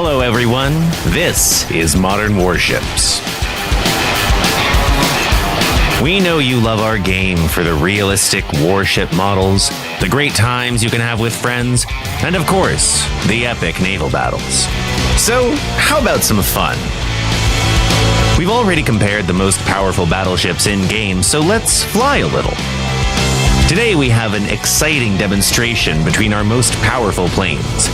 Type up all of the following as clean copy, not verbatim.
Hello everyone, this is Modern Warships. We know you love our game for the realistic warship models, the great times you can have with friends, and of course, the epic naval battles. So, how about some fun? We've already compared the most powerful battleships in-game, so let's fly a little. Today we have an exciting demonstration between our most powerful planes.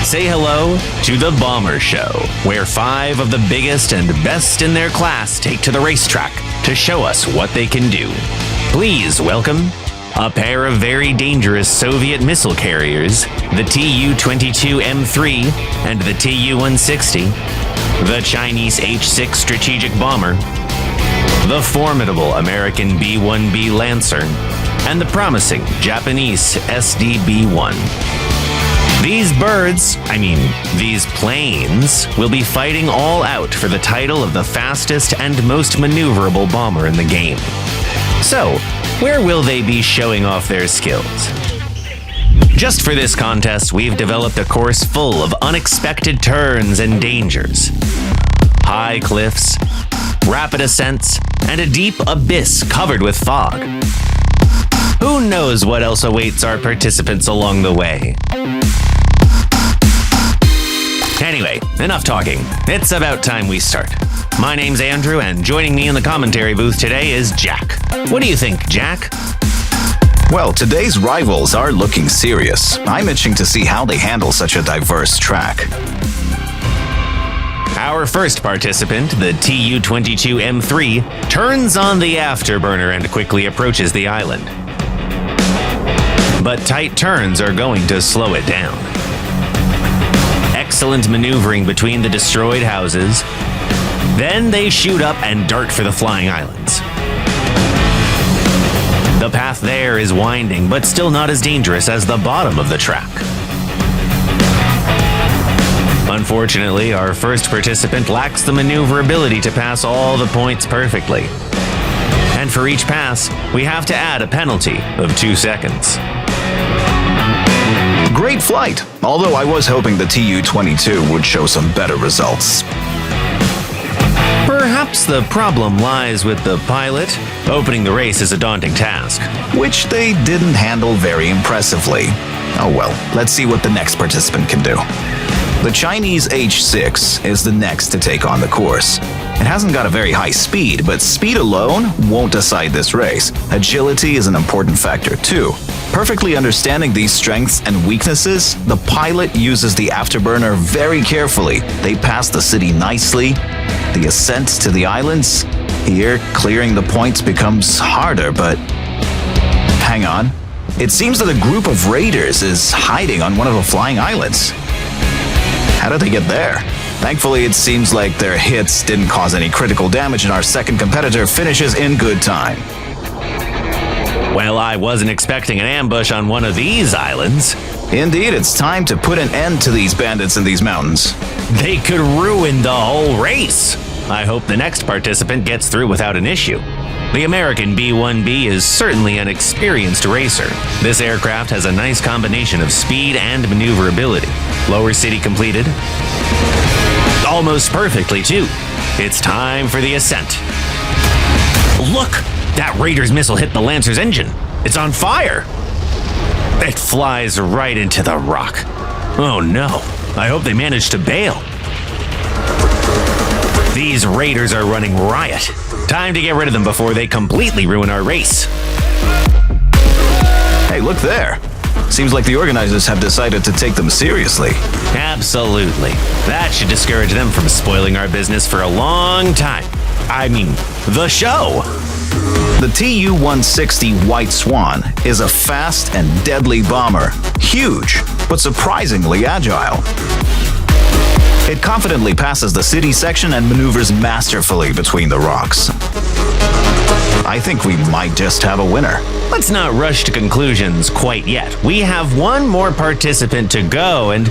Say hello to the Bomber Show, where 5 of the biggest and best in their class take to the racetrack to show us what they can do. Please welcome a pair of very dangerous Soviet missile carriers, the Tu-22M3 and the Tu-160, the Chinese H-6 strategic bomber, the formidable American B-1B Lancer, and the promising Japanese SDB-1. These these planes, will be fighting all out for the title of the fastest and most maneuverable bomber in the game. So, where will they be showing off their skills? Just for this contest, we've developed a course full of unexpected turns and dangers. High cliffs, rapid ascents, and a deep abyss covered with fog. Who knows what else awaits our participants along the way? Anyway, enough talking. It's about time we start. My name's Andrew, and joining me in the commentary booth today is Jack. What do you think, Jack? Well, today's rivals are looking serious. I'm itching to see how they handle such a diverse track. Our first participant, the Tu-22M3, turns on the afterburner and quickly approaches the island. But tight turns are going to slow it down. Excellent maneuvering between the destroyed houses. Then they shoot up and dart for the flying islands. The path there is winding, but still not as dangerous as the bottom of the track. Unfortunately, our first participant lacks the maneuverability to pass all the points perfectly. And for each pass, we have to add a penalty of 2 seconds. Great flight, although I was hoping the Tu-22 would show some better results. Perhaps the problem lies with the pilot. Opening the race is a daunting task. Which they didn't handle very impressively. Oh well, let's see what the next participant can do. The Chinese H-6 is the next to take on the course. It hasn't got a very high speed, but speed alone won't decide this race. Agility is an important factor too. Perfectly understanding these strengths and weaknesses, the pilot uses the afterburner very carefully. They pass the city nicely. The ascent to the islands, here clearing the points becomes harder, but hang on. It seems that a group of raiders is hiding on one of the flying islands. How did they get there? Thankfully, it seems like their hits didn't cause any critical damage and our second competitor finishes in good time. Well, I wasn't expecting an ambush on one of these islands. Indeed, it's time to put an end to these bandits in these mountains. They could ruin the whole race. I hope the next participant gets through without an issue. The American B-1B is certainly an experienced racer. This aircraft has a nice combination of speed and maneuverability. Lower city completed. Almost perfectly, too. It's time for the ascent. Look! That Raider's missile hit the Lancer's engine. It's on fire! It flies right into the rock. Oh no, I hope they manage to bail. These Raiders are running riot. Time to get rid of them before they completely ruin our race. Hey, look there. Seems like the organizers have decided to take them seriously. Absolutely. That should discourage them from spoiling our business for a long time. I mean, the show. The Tu-160 White Swan is a fast and deadly bomber. Huge, but surprisingly agile. It confidently passes the city section and maneuvers masterfully between the rocks. I think we might just have a winner. Let's not rush to conclusions quite yet. We have one more participant to go, and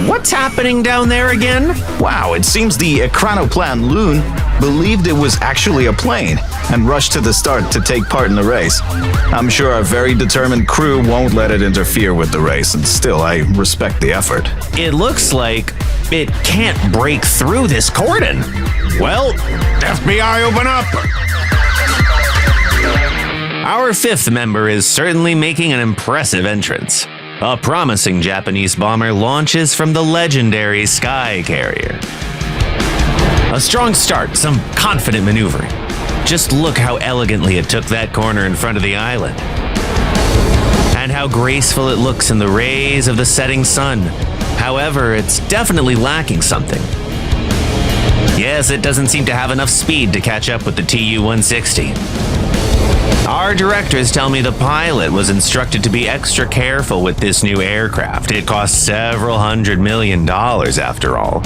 what's happening down there again? Wow, it seems the Ekranoplan Loon believed it was actually a plane and rushed to the start to take part in the race. I'm sure our very determined crew won't let it interfere with the race, and still, I respect the effort. It looks like it can't break through this cordon. Well, FBI, open up! Our fifth member is certainly making an impressive entrance. A promising Japanese bomber launches from the legendary Sky Carrier. A strong start, some confident maneuvering. Just look how elegantly it took that corner in front of the island. And how graceful it looks in the rays of the setting sun. However, it's definitely lacking something. Yes, it doesn't seem to have enough speed to catch up with the Tu-160. Our directors tell me the pilot was instructed to be extra careful with this new aircraft. It cost several $100 million after all.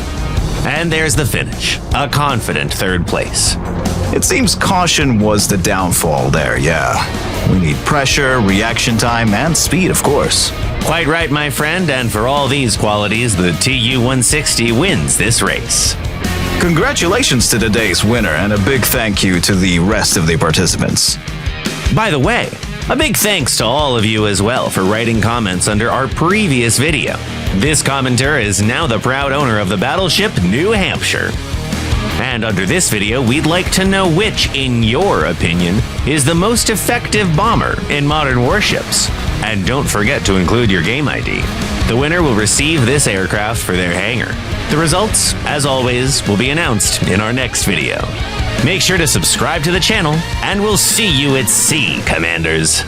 And there's the finish, a confident third place. It seems caution was the downfall there, yeah. We need pressure, reaction time, and speed, of course. Quite right, my friend, and for all these qualities, the Tu-160 wins this race. Congratulations to today's winner, and a big thank you to the rest of the participants. By the way, a big thanks to all of you as well for writing comments under our previous video. This commenter is now the proud owner of the battleship New Hampshire. And under this video, we'd like to know which, in your opinion, is the most effective bomber in Modern Warships. And don't forget to include your game ID. The winner will receive this aircraft for their hangar. The results, as always, will be announced in our next video. Make sure to subscribe to the channel, and we'll see you at sea, Commanders.